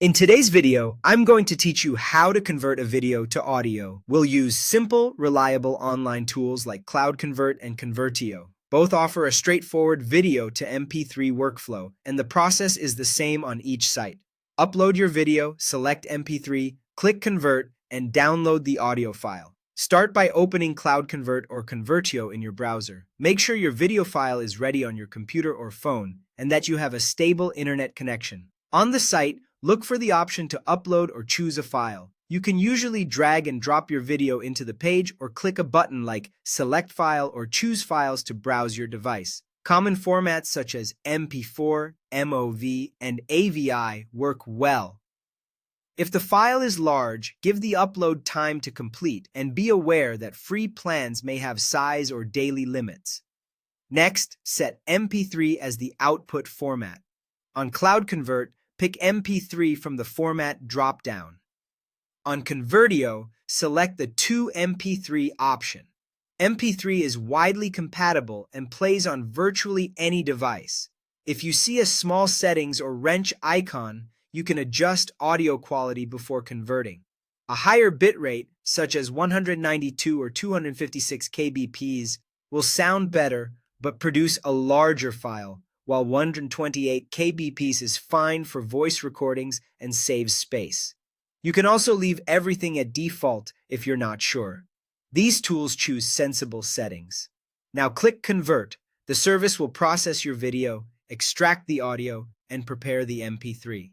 In today's video, I'm going to teach you how to convert a video to audio. We'll use simple, reliable online tools like Cloud Convert and Convertio. Both offer a straightforward video to MP3 workflow, and the process is the same on each site. Upload your video, select MP3, click Convert, and download the audio file. Start by opening Cloud Convert or Convertio in your browser. Make sure your video file is ready on your computer or phone, and that you have a stable internet connection. On the site, look for the option to upload or choose a file. You can usually drag and drop your video into the page or click a button like Select File or Choose Files to browse your device. Common formats such as MP4, MOV, and AVI work well. If the file is large, give the upload time to complete and be aware that free plans may have size or daily limits. Next, set MP3 as the output format. On Cloud Convert, pick MP3 from the Format drop-down. On Convertio, select the To MP3 option. MP3 is widely compatible and plays on virtually any device. If you see a small settings or wrench icon, you can adjust audio quality before converting. A higher bitrate, such as 192 or 256 kbps, will sound better but produce a larger file, while 128 kbps is fine for voice recordings and saves space. You can also leave everything at default if you're not sure. These tools choose sensible settings. Now click Convert. The service will process your video, extract the audio, and prepare the MP3.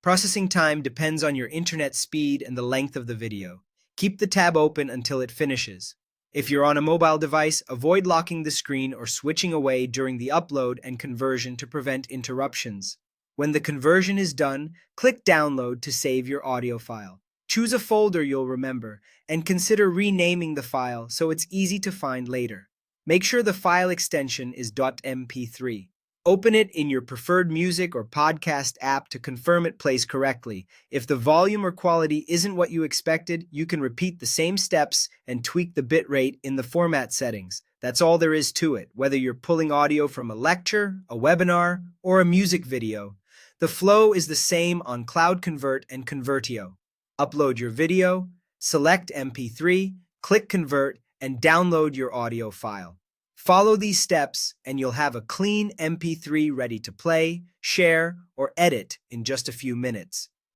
Processing time depends on your internet speed and the length of the video. Keep the tab open until it finishes. If you're on a mobile device, avoid locking the screen or switching away during the upload and conversion to prevent interruptions. When the conversion is done, click Download to save your audio file. Choose a folder you'll remember, and consider renaming the file so it's easy to find later. Make sure the file extension is .mp3. Open it in your preferred music or podcast app to confirm it plays correctly. If the volume or quality isn't what you expected, you can repeat the same steps and tweak the bitrate in the format settings. That's all there is to it, whether you're pulling audio from a lecture, a webinar, or a music video. The flow is the same on Cloud Convert and Convertio. Upload your video, select MP3, click Convert, and download your audio file. Follow these steps and you'll have a clean MP3 ready to play, share, or edit in just a few minutes.